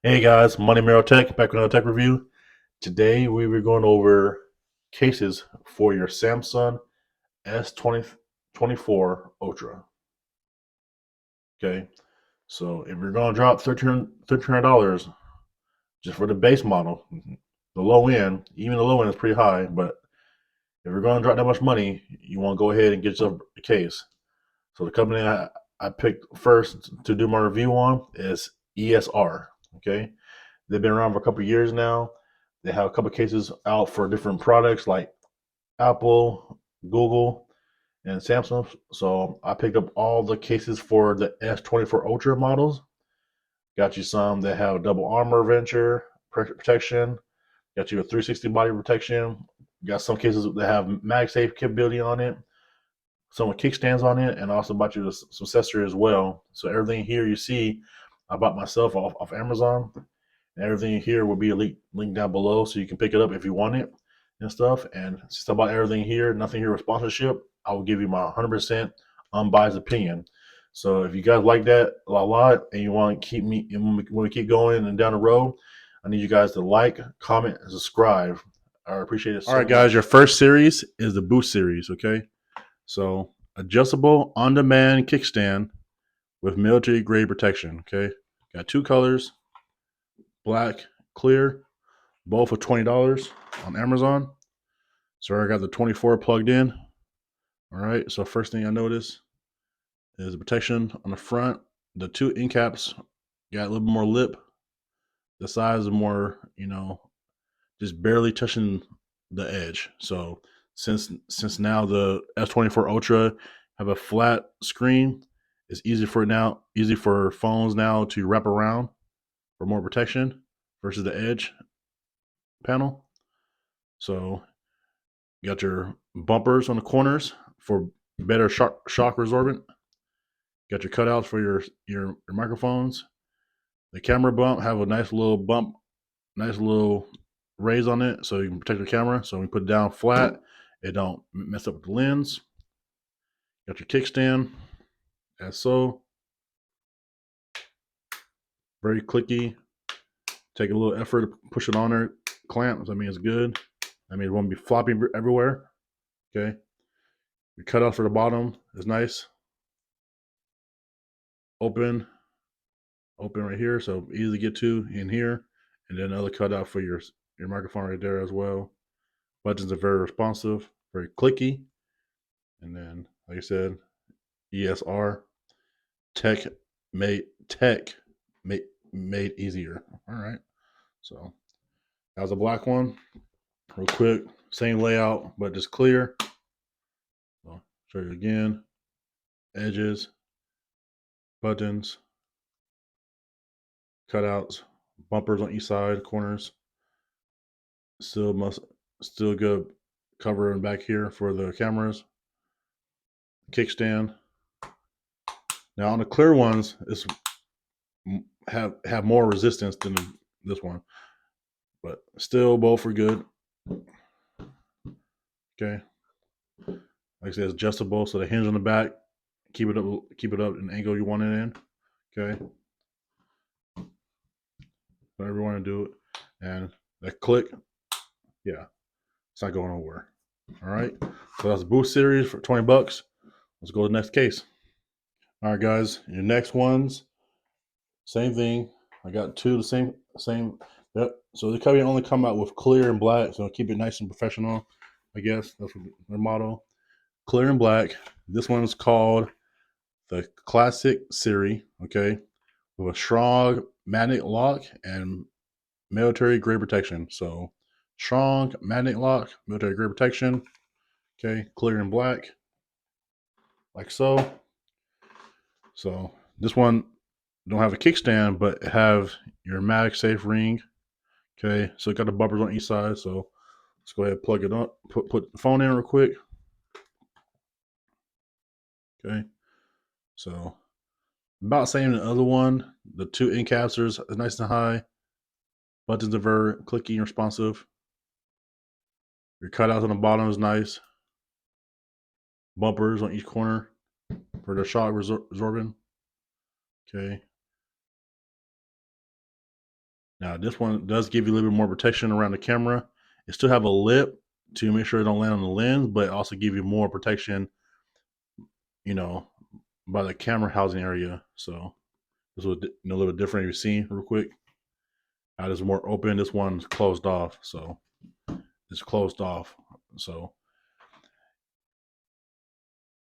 Hey guys, MoneyMarrowTech back with another tech review. Today we were going over cases for your Samsung S24 Ultra. Okay, so if you're going to drop $1,300 just for the base model, the low end, even the low end is pretty high, but if you're going to drop that much money, you want to go ahead and get yourself a case. So the company I picked first to do my review on is ESR. Okay, they've been around for a couple of years now. They have a couple of cases out for different products like Apple, Google, and Samsung. So I picked up all the cases for the S24 Ultra models. Got you some that have double armor venture protection. Got you a 360 body protection. Got some cases that have Magsafe capability on it. Some with kickstands on it, and also bought you some accessories as well. So everything here you see, I bought myself off Amazon. And everything here will be a link down below, so you can pick it up if you want it and stuff. And since I bought everything here, nothing here with sponsorship, I will give you my 100% unbiased opinion. So if you guys like that a lot, and you want to keep me, and want to keep going and down the road, I need you guys to like, comment, and subscribe. I appreciate it so much. All right, guys, your first series is the Boost series. Okay, so adjustable on-demand kickstand with military grade protection. Okay, got two colors, black, clear, both for $20 on Amazon. So I got the 24 plugged in. All right, so first thing I notice is the protection on the front. The two end caps got a little bit more lip. The sides are more, just barely touching the edge. So since now the S24 Ultra have a flat screen, it's easy for phones now to wrap around for more protection versus the edge panel. So you got your bumpers on the corners for better shock absorbent. Got your cutouts for your microphones. The camera bump have a nice little bump, nice little raise on it, so you can protect your camera. So when you put it down flat, it don't mess up with the lens. Got your kickstand, as so. Very clicky. Take a little effort to push it on there. Clamp, so I mean it's good. I mean it won't be flopping everywhere. Okay. Your cutout for the bottom is nice. Open, open right here, so easy to get to in here, and then another cutout for your microphone right there as well. Buttons are very responsive, very clicky, and then like I said, ESR tech made made easier. All right, so that was a black one. Real quick, same layout but just clear. So show you again, edges, buttons, cutouts, bumpers on each side, corners. Still good cover and back here for the cameras. Kickstand. Now on the clear ones, it's have more resistance than this one, but still both are good. Okay, like I said, it's adjustable, so the hinge on the back, keep it up in the angle you want it in. Okay, whatever you want to do it, and that click, yeah, it's not going nowhere. All right, so that's the Boost series for $20. Let's go to the next case. All right, guys, your next ones, same thing. I got two the same. Yep. So the company only come out with clear and black, so keep it nice and professional. I guess that's their motto. Clear and black. This one is called the Classic Series. Okay, with a strong magnet lock and military grade protection. So strong magnet lock, military grade protection. Okay, clear and black, like so. So this one don't have a kickstand, but have your Magsafe ring. Okay, so it got the bumpers on each side. So let's go ahead and plug it up. Put the phone in real quick. Okay, so about same as the other one. The two end caps are nice and high. Buttons are very clicky and responsive. Your cutouts on the bottom is nice. Bumpers on each corner for the shock absorbing. Okay. Now this one does give you a little bit more protection around the camera. It still have a lip to make sure it don't land on the lens, but also give you more protection, you know, by the camera housing area. So this was a little bit different. You see real quick. Now this is more open. This one's closed off. So it's closed off. So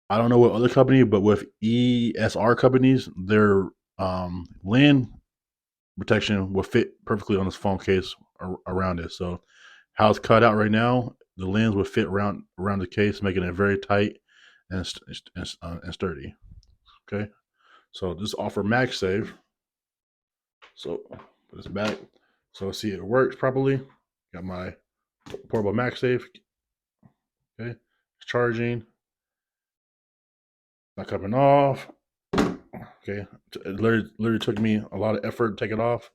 I don't know what other company, but with ESR companies, their lens protection will fit perfectly on this phone case around it. So how it's cut out right now, the lens will fit around the case, making it very tight and sturdy. Okay, so this offer Magsafe. So put this back. So see it works properly. Got my portable Magsafe. Okay, it's charging. Not coming off. Okay, it literally took me a lot of effort to take it off.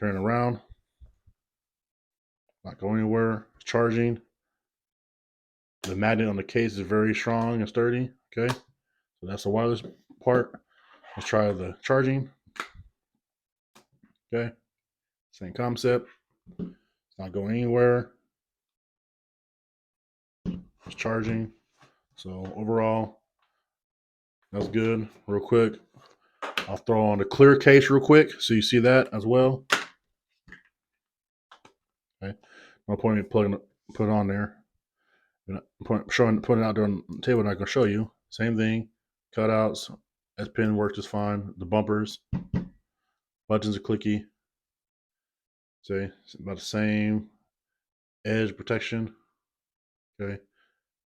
Turn it around. Not going anywhere. It's charging. The magnet on the case is very strong and sturdy. Okay, so that's the wireless part. Let's try the charging. Okay, same concept. It's not going anywhere. It's charging. So overall, that's good. Real quick, I'll throw on the clear case real quick so you see that as well. Okay, no point in put it on there. Putting it out there on the table, and I can show you. Same thing, cutouts. S Pen works just fine. The bumpers, buttons are clicky. Say it's about the same. Edge protection. Okay,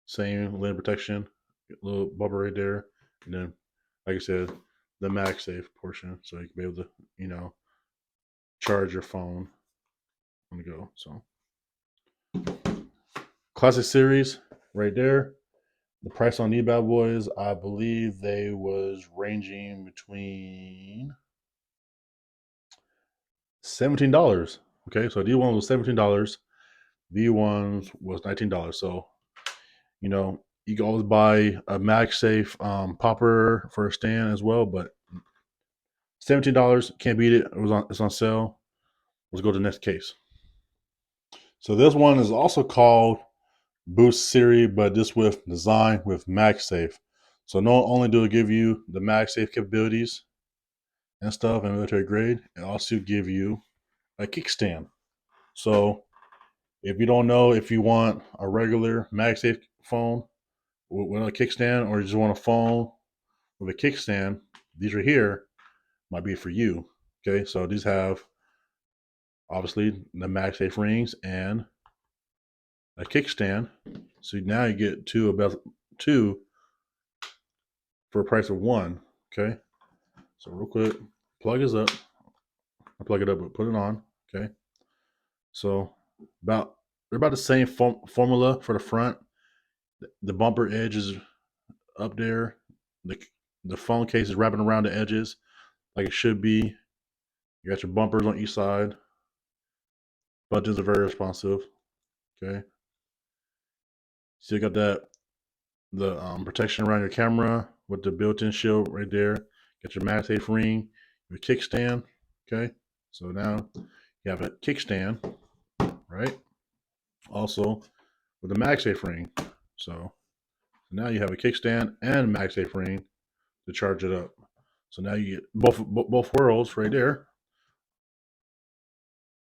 same lens protection. A little bumper right there, and then, like I said, the MagSafe portion, so you can be able to, charge your phone on the go. So, Classic Series right there. The price on these bad boys, I believe they was ranging between $17. Okay, so D one was $17. V ones was $19. So you can always buy a MagSafe popper for a stand as well, but $17 can't beat it. It's on sale. Let's go to the next case. So this one is also called Boost Series, but this with design with MagSafe. So not only do it give you the MagSafe capabilities and stuff and military grade, it also give you a kickstand. So if you don't know if you want a regular MagSafe phone with a kickstand, or you just want a phone with a kickstand, these right here might be for you. Okay, so these have obviously the MagSafe rings and a kickstand. So now you get two for a price of one. Okay, so real quick, plug this up. I plug it up, but put it on. Okay, so they're about the same formula for the front. The bumper edge is up there. The phone case is wrapping around the edges like it should be. You got your bumpers on each side. Buttons are very responsive. Okay, still got the protection around your camera with the built-in shield right there. Got your MagSafe ring, your kickstand. Okay, so now you have a kickstand, right? Also with the MagSafe ring. So now you have a kickstand and MagSafe ring to charge it up. So now you get both worlds right there.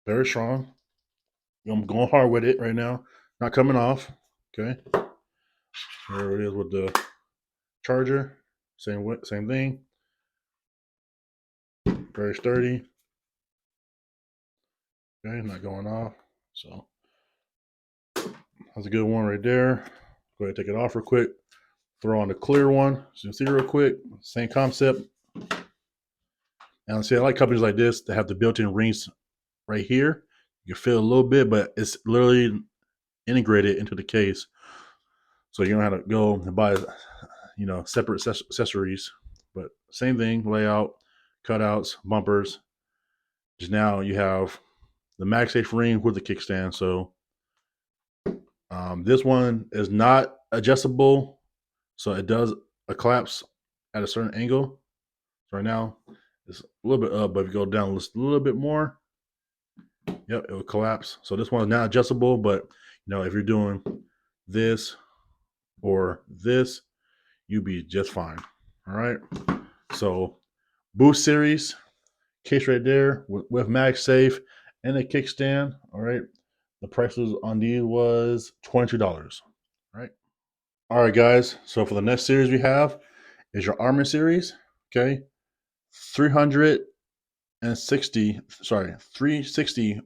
Very strong. I'm going hard with it right now. Not coming off. Okay. There it is with the charger. Same thing. Very sturdy. Okay, not going off. So that's a good one right there. Go ahead and take it off real quick. Throw on the clear one. So you can see real quick. Same concept. And see, I like companies like this that have the built-in rings right here. You can feel a little bit, but it's literally integrated into the case. So you don't have to go and buy, separate accessories. But same thing, layout, cutouts, bumpers. Just now you have the MagSafe ring with the kickstand. So this one is not adjustable. So it does a collapse at a certain angle. So right now it's a little bit up, but if you go down just a little bit more, Yep, it will collapse. So this one is not adjustable, but if you're doing this or this, you'll be just fine. All right. So Boost series case right there with Magsafe and a kickstand. All right. The prices on these was $22. All right. All right, guys. So for the next series we have is your Armor series. Okay. 360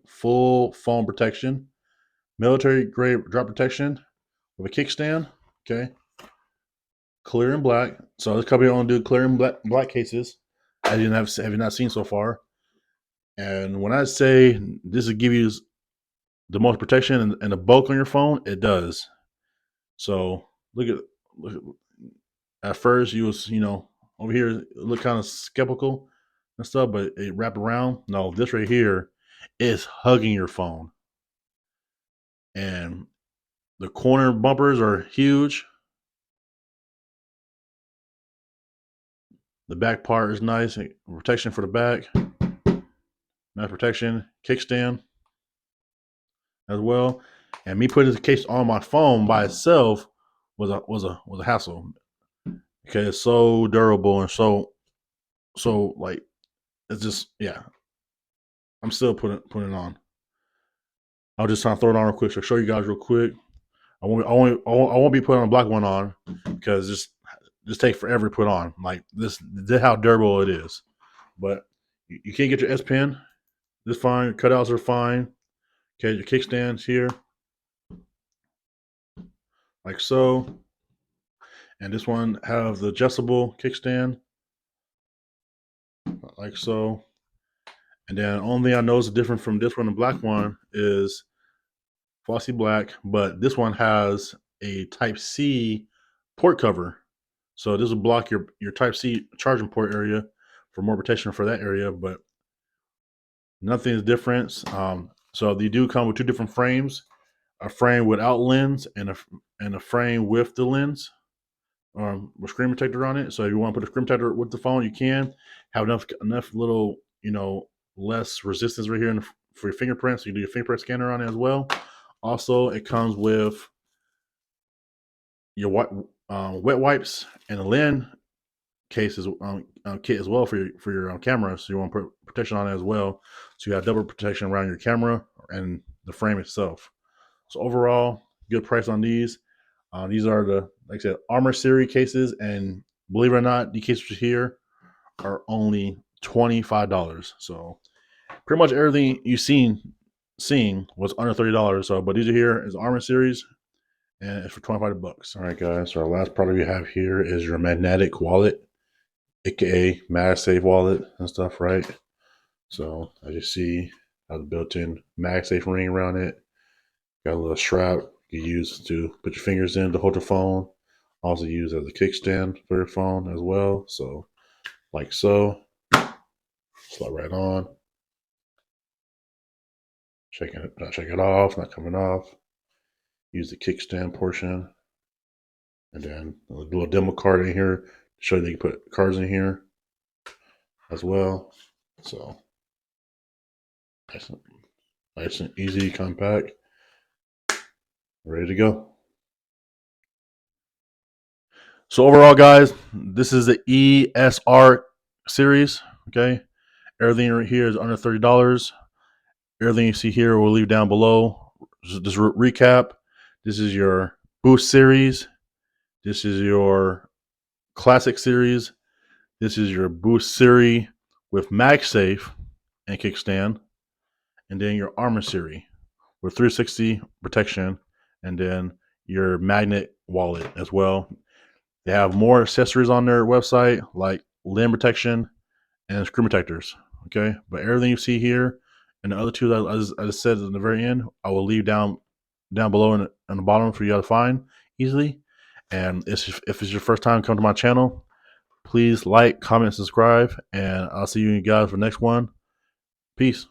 full foam protection, military grade drop protection with a kickstand. Okay. Clear and black. So this company only do clear and black cases, as you have not seen so far. And when I say this will give you the most protection and the bulk on your phone, it does. So look at first you was over here it look kind of skeptical and stuff, but it wrapped around. No, this right here is hugging your phone, and the corner bumpers are huge. The back part is nice, protection for the back, nice protection, kickstand as well. And me putting the case on my phone by itself was a hassle because it's so durable and so like it's just I'm still putting it on. I'll just try to throw it on real quick. So show you guys real quick. I won't be putting a black one on because just take forever to put on. Like this how durable it is. But you can't get your S Pen. This fine. Your cutouts are fine. Okay, your kickstands here, like so. And this one have the adjustable kickstand, like so. And then only thing I noticed different from this one, the black one, is glossy black, but this one has a Type C port cover. So this will block your Type C charging port area for more protection for that area, but nothing is different. So they do come with two different frames: a frame without lens and a frame with the lens, with screen protector on it. So if you want to put a screen protector with the phone, you can have enough little less resistance right here for your fingerprints. So you do your fingerprint scanner on it as well. Also, it comes with your wet wipes and a lens case kit as well for your camera. So you want to put protection on it as well. So you have double protection around your camera and the frame itself. So overall, good price on these. These are the, like I said, Armor series cases, and believe it or not, the cases here are only $25. So pretty much everything you've seeing was under $30. So, but these are here is Armor series, and it's for $25. All right, guys. So our last product we have here is your magnetic wallet, aka Magsafe wallet and stuff, right? So as you see, has a built-in Magsafe ring around it. Got a little strap you use to put your fingers in to hold your phone. Also used as a kickstand for your phone as well. So, like so, slide right on. Not shake it off, not coming off. Use the kickstand portion, and then a little demo card in here to show you that you can put cards in here as well. So nice and easy, compact, ready to go. So overall, guys, this is the ESR series. Okay, everything right here is under $30. Everything you see here we'll leave down below. Just recap. This is your Boost series. This is your Classic series. This is your Boost series with MagSafe and kickstand. And then your Armor series with 360 protection. And then your magnet wallet as well. They have more accessories on their website like limb protection and screen protectors. Okay, but everything you see here and the other two that I just said in the very end, I will leave down below in the bottom for you to find easily. And if it's your first time come to my channel, please like, comment, subscribe, and I'll see you guys for the next one. Peace.